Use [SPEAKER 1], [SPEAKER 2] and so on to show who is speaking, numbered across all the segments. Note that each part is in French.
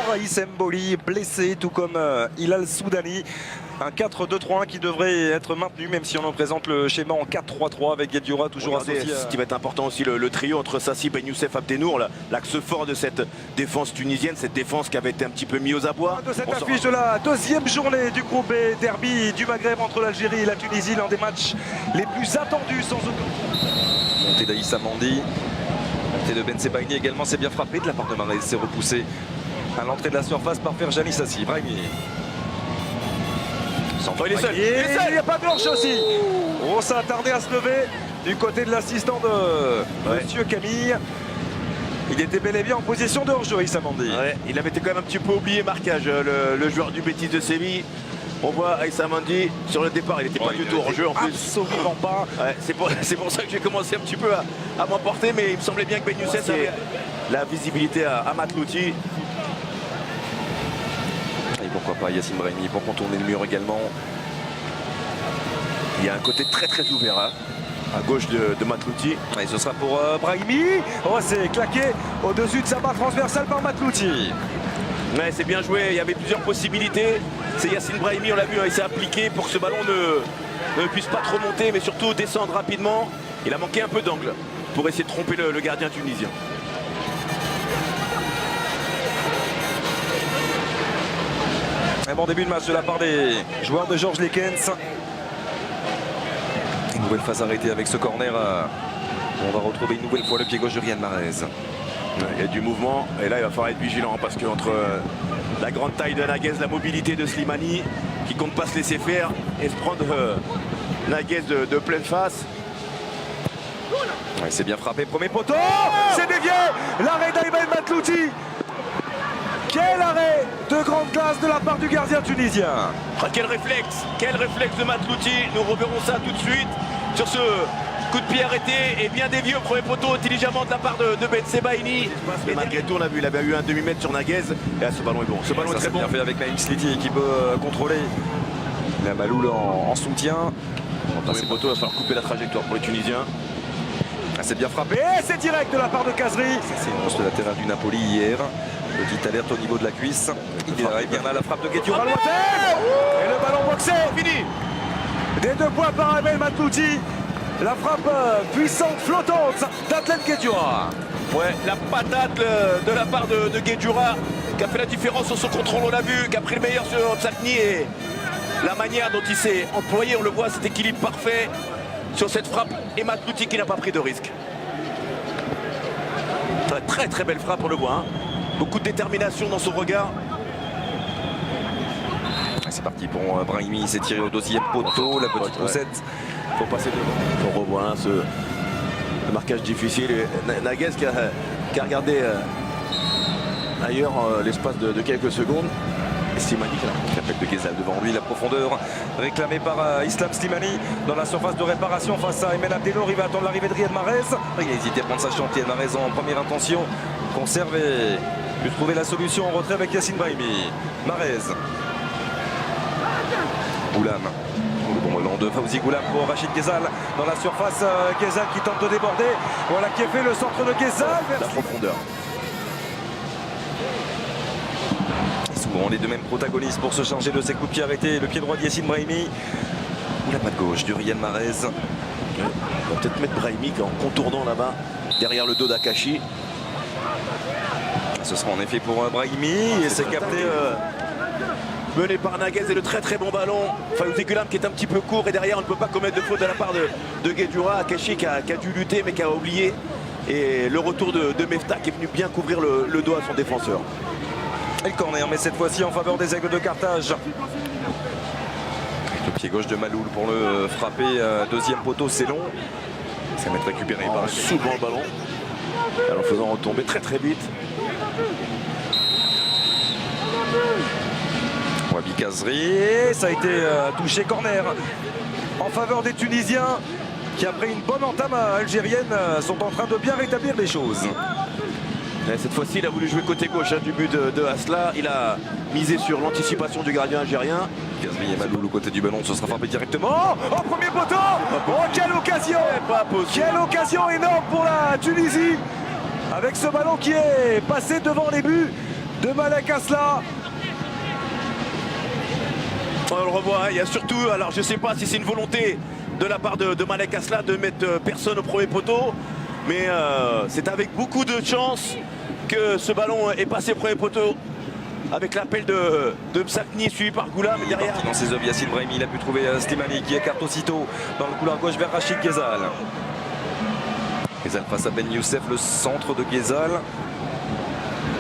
[SPEAKER 1] Raïs Mboli blessé, tout comme Hilal Soudani. Un 4-2-3-1 qui devrait être maintenu, même si on en présente le schéma en 4-3-3 avec Guedioura toujours associé.
[SPEAKER 2] Ce qui va être important aussi, le trio entre Sassi, Ben Youssef, Abdenour, l'axe fort de cette défense tunisienne, cette défense qui avait été un petit peu mise aux abois.
[SPEAKER 1] De cette affiche de la deuxième journée du groupe B, derby du Maghreb entre l'Algérie et la Tunisie, l'un des matchs les plus attendus sans aucun. Montée d'Aïssa Mandi, montée de Ben Sebaini également, c'est bien frappé de la part de Marais, c'est repoussé à l'entrée de la surface par Ferjani Sassi. Brahimi.
[SPEAKER 2] Il est seul.
[SPEAKER 1] Il n'y a pas de blanche aussi. On s'est attardé à se lever du côté de l'assistant de Monsieur Camille. Il était bel et bien en position de hors-jeu, Aïssa Mandi.
[SPEAKER 2] Ouais, il avait été quand même un petit peu oublié marquage, le joueur du Betis de Séville. On voit Aïssa Mandi sur le départ, il n'était pas du tout hors-jeu en plus.
[SPEAKER 1] Absolument pas.
[SPEAKER 2] Ouais, c'est pour ça que j'ai commencé un petit peu à m'emporter, mais il me semblait bien que Ben Youssef avait la visibilité à Matlouti.
[SPEAKER 1] Et pourquoi pas Yassine Brahimi pour contourner le mur également.
[SPEAKER 2] Il y a un côté très ouvert à gauche de Matlouti.
[SPEAKER 1] Et ce sera pour Brahimi. Oh, c'est claqué au-dessus de sa barre transversale par Matlouti.
[SPEAKER 2] Ouais, c'est bien joué, il y avait plusieurs possibilités. C'est Yassine Brahimi, on l'a vu, il s'est appliqué pour que ce ballon ne puisse pas trop monter, mais surtout descendre rapidement. Il a manqué un peu d'angle pour essayer de tromper le gardien tunisien.
[SPEAKER 1] Un bon début de match de la part des joueurs de Georges Lekens. Une nouvelle phase arrêtée avec ce corner. On va retrouver une nouvelle fois le pied gauche de Riyad Mahrez.
[SPEAKER 2] Il y a du mouvement et là il va falloir être vigilant parce qu'entre la grande taille de Naguez, la mobilité de Slimani qui compte pas se laisser faire et se prendre Naguez de pleine face.
[SPEAKER 1] Ouais, c'est bien frappé, premier poteau, c'est dévié, l'arrêt d'Ayman Matlouti. Quel arrêt de grande classe de la part du gardien tunisien.
[SPEAKER 2] Quel réflexe de Matlouti, nous reverrons ça tout de suite sur ce coup de pied arrêté et bien dévié au premier poteau intelligemment de la part de Ben Sebaini. Mais malgré tout, on a vu, il avait eu un demi-mètre sur Naguez et là, ce ballon est bon. Ce ballon est très bon.
[SPEAKER 1] Bien fait avec Naïm Sliti qui peut contrôler la Maloul en soutien.
[SPEAKER 2] Premier poteau, il va falloir couper la trajectoire pour les Tunisiens.
[SPEAKER 1] C'est bien frappé, c'est direct de la part de Kazri. C'est une poste latérale du Napoli hier. Petite alerte au niveau de la cuisse. Il arrive bien là la frappe de Guedioura lointaine. Et le ballon boxé.
[SPEAKER 2] Fini.
[SPEAKER 1] Des 2 points par Ayman Matlouti. La frappe puissante, flottante d'Atlet Guedioura.
[SPEAKER 2] Ouais, la patate de la part de Guedioura qui a fait la différence sur son contrôle, on l'a vu, qui a pris le meilleur sur Msakni et la manière dont il s'est employé, on le voit, cet équilibre parfait sur cette frappe et Matlouti qui n'a pas pris de risque. Très belle frappe, on le voit. Hein. Beaucoup de détermination dans son regard.
[SPEAKER 1] C'est parti pour Brahimi, il s'est tiré au deuxième poteau, la petite poussette.
[SPEAKER 2] Faut passer devant. On revoit le marquage difficile. Naguez qui a regardé ailleurs l'espace de quelques secondes. Et Slimani qui
[SPEAKER 1] appelle de Ghezal devant lui, la profondeur réclamée par Islam Slimani dans la surface de réparation face à Ayman Abdenour. Il va attendre l'arrivée de Riyad Mahrez. Il a hésité à prendre sa chance. Riyad Mahrez en première intention. Conserve et peut trouver la solution en retrait avec Yassine Brahimi. Mahrez. Goulam. Le bon ballon de Fawzi Goulam pour Rachid Ghezal dans la surface. Ghezal qui tente de déborder. Voilà qui est fait le centre de Ghezal.
[SPEAKER 2] La profondeur.
[SPEAKER 1] Souvent les deux mêmes protagonistes pour se charger de ces coups de pied arrêtés. Le pied droit de Yassine Brahimi ou la patte gauche de Riyad Mahrez.
[SPEAKER 2] On va peut-être mettre Brahimi en contournant là-bas derrière le dos d'Akashi.
[SPEAKER 1] Ce sera en effet pour Brahimi et c'est capté
[SPEAKER 2] mené par Naguez et le très bon ballon. Fawzi Goulam qui est un petit peu court et derrière on ne peut pas commettre de faute de la part de Guedioura. Akashi qui a dû lutter mais qui a oublié. Et le retour de Mefta qui est venu bien couvrir le dos à son défenseur.
[SPEAKER 1] Et le corner, mais cette fois-ci en faveur des Aigles de Carthage. Le pied gauche de Maloul pour le frapper. Deuxième poteau, c'est long. Ça va être récupéré par
[SPEAKER 2] souvent le ballon. en faisant retomber très vite.
[SPEAKER 1] Wabi Kazri, et ça a été touché corner en faveur des Tunisiens qui, après une bonne entame algérienne, sont en train de bien rétablir les choses.
[SPEAKER 2] Et cette fois-ci, il a voulu jouer côté gauche du but de Asla. Il a misé sur l'anticipation du gardien algérien.
[SPEAKER 1] Kazri et Malou, le côté du ballon, se sera frappé directement. Oh, premier poteau! Oh, quelle occasion! Quelle occasion énorme pour la Tunisie! Avec ce ballon qui est passé devant les buts de Malek Asla.
[SPEAKER 2] On le revoit, il y a surtout, alors je ne sais pas si c'est une volonté de la part de Malek Asla de mettre personne au premier poteau, mais c'est avec beaucoup de chance que ce ballon est passé au premier poteau avec l'appel de Msakni suivi par Goulam.
[SPEAKER 1] Il est parti dans ses œuvres, Yassine Brahimi, il a pu trouver Slimani qui écarte aussitôt dans le couloir gauche vers Rachid Ghezal. Ghezal face à Ben Youssef, le centre de Ghezal.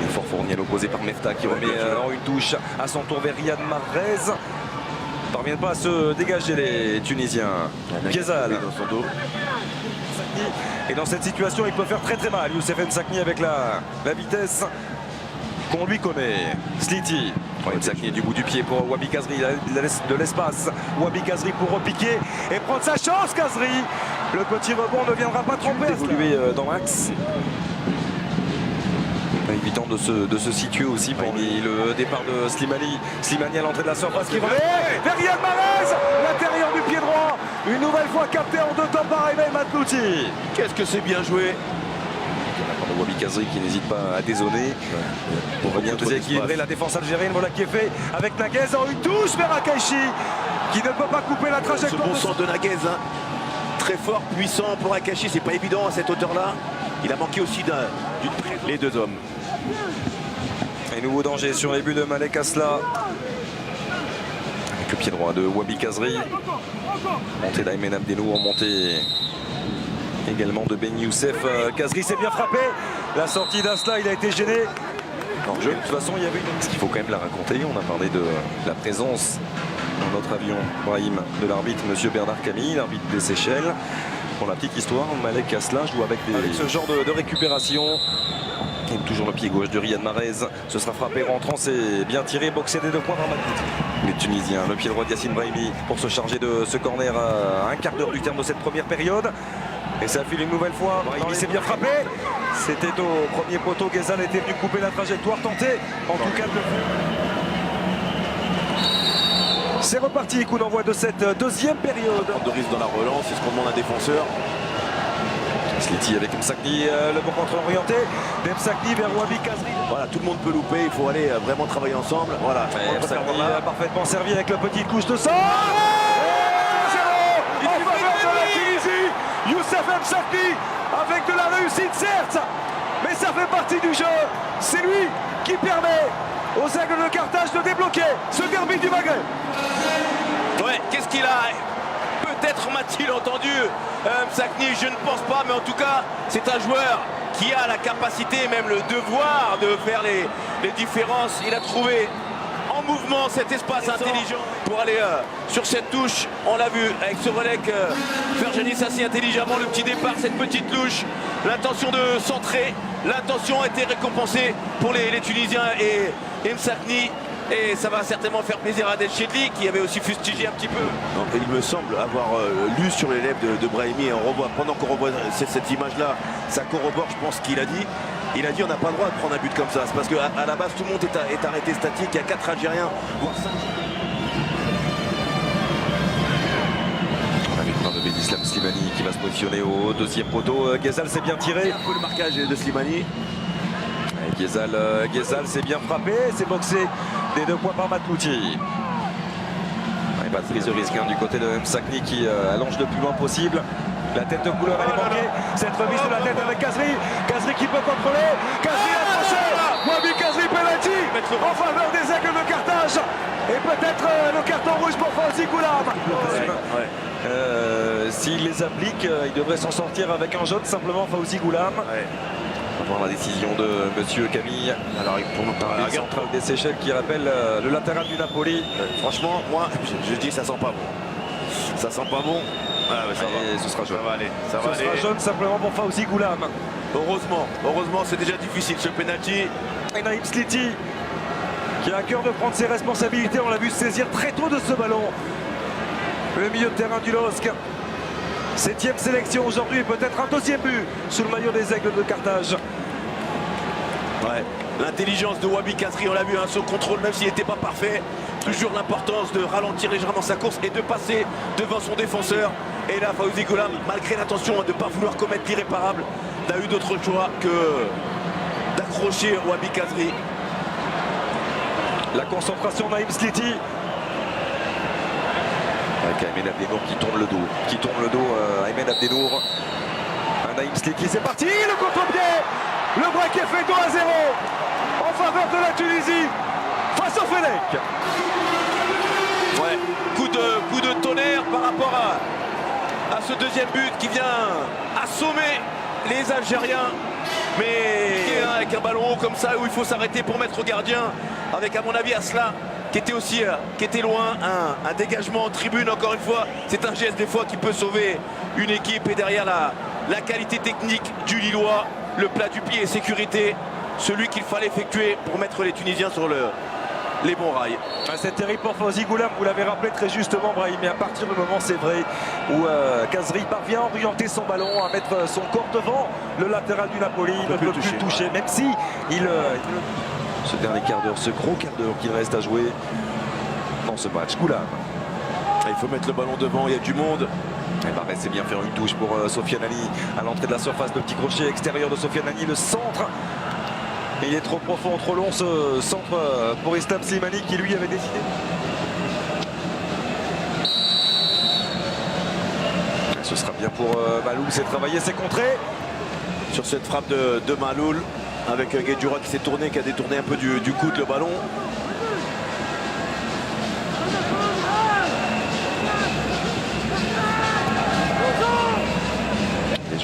[SPEAKER 1] Il est fort fourni à l'opposé par Mefta qui remet en une touche à son tour vers Riyad Mahrez. Ils ne parviennent pas à se dégager les Tunisiens. Ghezal
[SPEAKER 2] dans son dos.
[SPEAKER 1] Et dans cette situation, il peut faire très mal. Youssef Msakni avec la vitesse qu'on lui connaît. Sliti. Msakni du bout du pied pour Wabi Kazri. Il laisse de l'espace. Wabi Kazri pour repiquer et prendre sa chance. Kazri. Le petit rebond ne viendra pas tromper. Évoluer dans l'axe. Évitant de se situer aussi pour le départ de Slimani. Slimani à l'entrée de la surface qui remet vers Riyad Mahrez, l'intérieur du pied droit. Une nouvelle fois capté en 2 temps par Aymen Matlouti.
[SPEAKER 2] Qu'est-ce que c'est bien joué.
[SPEAKER 1] Wabi Kazri qui n'hésite pas à dézonner pour venir déséquilibrer la défense algérienne. Voilà qui est fait avec Naguez en une touche vers Akaishi qui ne peut pas couper la trajectoire.
[SPEAKER 2] Ce bon centre de Naguez, hein. Très fort, puissant pour Akaishi, c'est pas évident à cette hauteur-là. Il a manqué aussi d'une prise. Les deux hommes.
[SPEAKER 1] Et nouveau danger sur les buts de Malek Asla. Avec le pied droit de Wabi Kazri. Montée d'Aymen Abdelou en montée également de Ben Youssef. Kazri s'est bien frappé. La sortie d'Asla, il a été gêné. De toute façon, il y avait une... Ce qu'il faut quand même la raconter. On a parlé de la présence dans notre avion, Brahim, de l'arbitre, monsieur Bernard Camille, l'arbitre des Seychelles. Pour la petite histoire, Malek Asla joue avec ce genre de récupération. Et toujours le pied gauche de Riyad Mahrez. Ce sera frappé rentrant, c'est bien tiré, boxé des 2 points par Matlouti. Les Tunisiens, le pied droit de Yassine Brahimi pour se charger de ce corner à un quart d'heure du terme de cette première période. Et ça file une nouvelle fois. Brahimi s'est bien frappé. C'était au premier poteau. Ghezal était venu couper la trajectoire, tenter en tout cas de... C'est reparti, coup d'envoi de cette deuxième période.
[SPEAKER 2] De risque dans la relance, c'est ce qu'on demande à un défenseur.
[SPEAKER 1] Sliti avec Msakni, le bon contre orienté. Msakni vers Wabi Kazri.
[SPEAKER 2] Voilà, tout le monde peut louper, il faut aller vraiment travailler ensemble. Voilà,
[SPEAKER 1] Msakni a parfaitement servi avec la petite couche de sang. 2-0 en faveur de la Tunisie. Youssef Msakni avec de la réussite certes, mais ça fait partie du jeu. C'est lui qui permet aux Aigles de Carthage de débloquer ce derby du Maghreb.
[SPEAKER 2] Ouais, qu'est-ce qu'il a? Peut-être m'a-t-il entendu Msakni, je ne pense pas, mais en tout cas, c'est un joueur qui a la capacité, même le devoir de faire les différences. Il a trouvé en mouvement cet espace intelligent pour aller sur cette touche. On l'a vu avec ce relais que Ferjanis assez intelligemment, le petit départ, cette petite touche, l'intention de centrer, l'intention a été récompensée pour les Tunisiens et Msakni. Et ça va certainement faire plaisir à Del Chedli qui avait aussi fustigé un petit peu. Donc, il me semble avoir lu sur les lèvres de Brahimi, et on revoit, pendant qu'on revoit cette image-là, ça corrobore, je pense, qu'il a dit. Il a dit on n'a pas le droit de prendre un but comme ça. C'est parce qu'à la base, tout le monde est arrêté statique. Il y a 4 Algériens, voire 5.
[SPEAKER 1] Avec de Benislam Slimani qui va se positionner au 2e poteau. Ghezal s'est bien tiré.
[SPEAKER 2] Un peu le marquage de Slimani.
[SPEAKER 1] Ghezal s'est bien frappé, c'est boxé des 2 points par Matlouti. Pas de prise de risque du côté de Msakni qui allonge le plus loin possible. La tête de couleur elle est manquée. Cette remise de la tête avec Kazri. Kazri qui peut contrôler. Kazri accroché. Wabi Kazri penalty en faveur des Aigles de Carthage. Et peut-être le carton rouge pour Fawzi Goulam. S'il les applique, il devrait s'en sortir avec un jaune simplement Fawzi Goulam. On va voir la décision de monsieur Camille. Alors pour nous parler central des Seychelles qui rappelle le latéral du Napoli.
[SPEAKER 2] Franchement, moi je dis ça sent pas bon. Ça sent pas bon. Ah, ouais, ça va.
[SPEAKER 1] Ce sera jaune.
[SPEAKER 2] Ça va aller.
[SPEAKER 1] Ce sera jaune simplement pour Fawzi Goulam.
[SPEAKER 2] Heureusement, c'est déjà difficile ce penalty.
[SPEAKER 1] Et Naïm Sliti qui a à cœur de prendre ses responsabilités. On l'a vu se saisir très tôt de ce ballon. Le milieu de terrain du LOSC. 7e sélection aujourd'hui et peut-être un 2e but sous le maillot des Aigles de Carthage.
[SPEAKER 2] Ouais. L'intelligence de Wabi Kazri, on l'a vu, hein, son contrôle, même s'il n'était pas parfait. Toujours l'importance de ralentir légèrement sa course et de passer devant son défenseur. Et là, Fawzi Goulam, malgré l'intention de ne pas vouloir commettre l'irréparable, n'a eu d'autre choix que d'accrocher Wabi Kazri.
[SPEAKER 1] La concentration Naïm Sliti. Avec Aymen Abdenour qui tourne le dos, Aymen Abdenour. Naïm Sliti, c'est parti, le contre-pied. Le break est fait 2-0 en faveur de la Tunisie face au Fennec.
[SPEAKER 2] Ouais, coup de tonnerre par rapport à ce deuxième but qui vient assommer les Algériens. Mais avec un ballon haut comme ça où il faut s'arrêter pour mettre au gardien, avec à mon avis Asla qui était loin, un dégagement en tribune encore une fois. C'est un geste des fois qui peut sauver une équipe et derrière la qualité technique du Lillois, le plat du pied et sécurité, celui qu'il fallait effectuer pour mettre les Tunisiens sur les bons rails.
[SPEAKER 1] C'est terrible pour Fawzi Goulam, vous l'avez rappelé très justement Brahim, mais à partir du moment, c'est vrai, où Kazri parvient à orienter son ballon, à mettre son corps devant le latéral du Napoli, il ne peut plus le toucher, même si ce dernier quart d'heure, ce gros quart d'heure qu'il reste à jouer dans ce match. Goulam.
[SPEAKER 2] Il faut mettre le ballon devant, il y a du monde.
[SPEAKER 1] Et Marez c'est bien faire une touche pour Sofiane Ali à l'entrée de la surface, le petit crochet extérieur de Sofiane Ali, le centre. Il est trop profond, trop long ce centre pour Islam Slimani qui lui avait décidé. Ce sera bien pour Maloul, c'est travaillé, c'est contré.
[SPEAKER 2] Sur cette frappe de Maloul, avec Guedjoura qui s'est tourné, qui a détourné un peu du coude le ballon.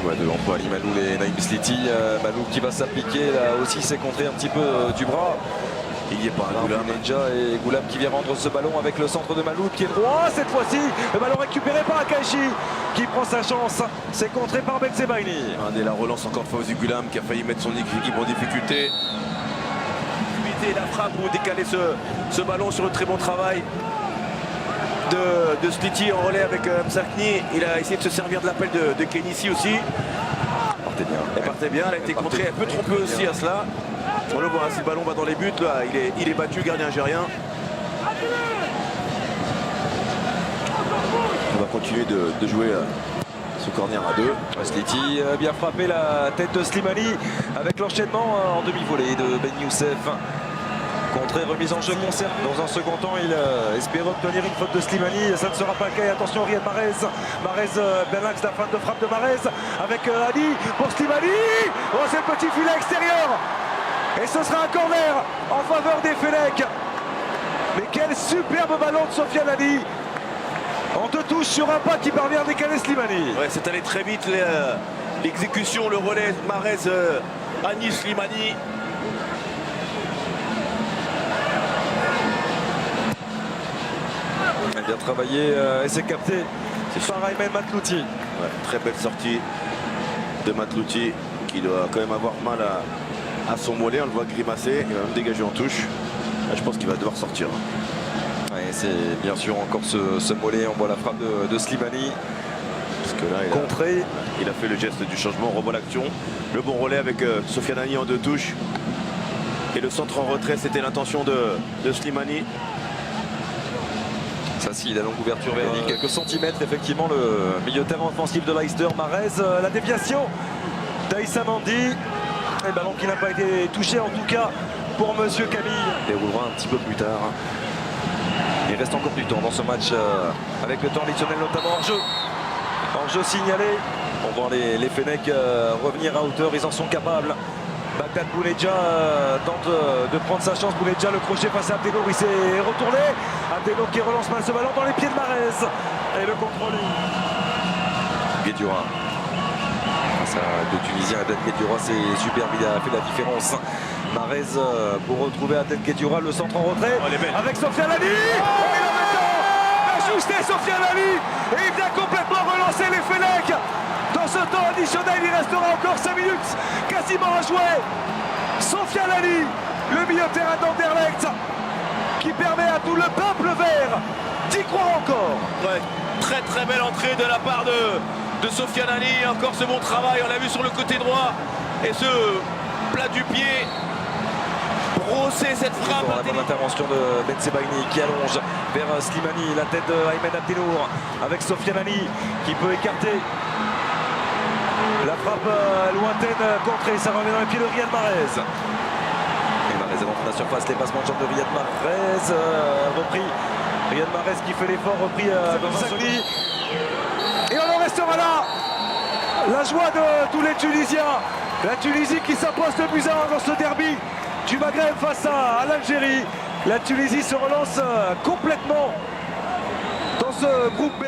[SPEAKER 1] À deux entre Ali Maloul et Naïm Sliti. Maloul qui va s'appliquer là aussi, c'est contré un petit peu du bras.
[SPEAKER 2] Il n'y est pas, Goulam.
[SPEAKER 1] Et Goulam qui vient rendre ce ballon avec le centre de Maloul qui est droit cette fois-ci. Le ballon récupéré par Akaïchi qui prend sa chance. C'est contré par Bensebaini.
[SPEAKER 2] Et la relance encore de Fawzi Goulam qui a failli mettre son équipe en difficulté. Éviter la frappe ou décaler ce ballon sur le très bon travail de Sliti en relais avec Msakni. Il a essayé de se servir de l'appel de Kenissi aussi. Elle partait bien, elle a été contrée, un peu trompée aussi à cela. On le voit, si le ballon va dans les buts, là, il est battu, gardien algérien. On va continuer de jouer ce corner à deux.
[SPEAKER 1] Sliti bien frappé la tête de Slimani avec l'enchaînement en demi-volée de Ben Youssef. Contré, remise en jeu conservée. Dans un second temps, il espérait obtenir une faute de Slimani. Ça ne sera pas le cas. Et attention, Riyad Mahrez. Mahrez, bien l'axe, la fin de frappe de Mahrez avec Ali pour Slimani. Oh, c'est le petit filet extérieur. Et ce sera un corner en faveur des Fennecs. Mais quel superbe ballon de Sofiane Ali. En deux touches sur un pas qui parvient à décaler Slimani.
[SPEAKER 2] Ouais, c'est allé très vite l'exécution, le relais Mahrez, Anis Slimani.
[SPEAKER 1] Bien travaillé et c'est capté par Aymen Matlouti.
[SPEAKER 2] Ouais, très belle sortie de Matlouti qui doit quand même avoir mal à son mollet. On le voit grimacer, il va même dégager en touche. Là, je pense qu'il va devoir sortir.
[SPEAKER 1] Ouais, c'est bien sûr encore ce mollet. On voit la frappe de Slimani.
[SPEAKER 2] Parce que là, il a fait le geste du changement, on revoit l'action. Le bon relais avec Sofiane Ali en deux touches. Et le centre en retrait, c'était l'intention de Slimani.
[SPEAKER 1] Ça si, la longue ouverture vers lui, quelques centimètres, effectivement, le milieu de terrain offensif de Leicester. Mahrez, la déviation d'Aïssa Mandi. Le ballon qui n'a pas été touché, en tout cas, pour Monsieur Camille. Déroulera un petit peu plus tard. Il reste encore du temps dans ce match, avec le temps additionnel, notamment en jeu. En jeu signalé. On voit les Fennecs revenir à hauteur, ils en sont capables. Bagdad Bounedja tente de prendre sa chance. Bounedja, le crochet face à Abdenour, il s'est retourné. Abdenour qui relance mal ce ballon dans les pieds de Mahrez. Et le contrôle. Guedjoura. Face à deux Tunisiens, Aden Guedjoura, c'est superbe, il a fait la différence. Mahrez pour retrouver Aden Guedjoura, le centre en retrait. Avec Sofiane Ali. Oh, il a ajusté Sofiane Ali. Et il vient complètement relancer relancer les Fennecs. Dans ce temps additionnel, il restera encore 5 minutes quasiment à jouer. Sofiane Ali, le milieu de terrain d'Anderlecht, qui permet à tout le peuple vert d'y croire encore.
[SPEAKER 2] Ouais, très très belle entrée de la part de Sofiane Ali. Encore ce bon travail, on l'a vu sur le côté droit. Et ce plat du pied, brosser cette frappe.
[SPEAKER 1] La bonne intervention de Ben Sebaini qui allonge vers Slimani, la tête de Aymen Abdelnour avec Sofiane Ali qui peut écarter. La frappe lointaine contrée, ça revient dans les pieds de Riyad Mahrez. Et Mahrez est dans la surface, les passements de jambes de Riyad Mahrez repris. Riyad Mahrez qui fait l'effort, repris dans un second. Et on en restera là. La joie de tous les Tunisiens. La Tunisie qui s'impose de but à 1 dans ce derby du Maghreb face à l'Algérie. La Tunisie se relance complètement dans ce groupe B.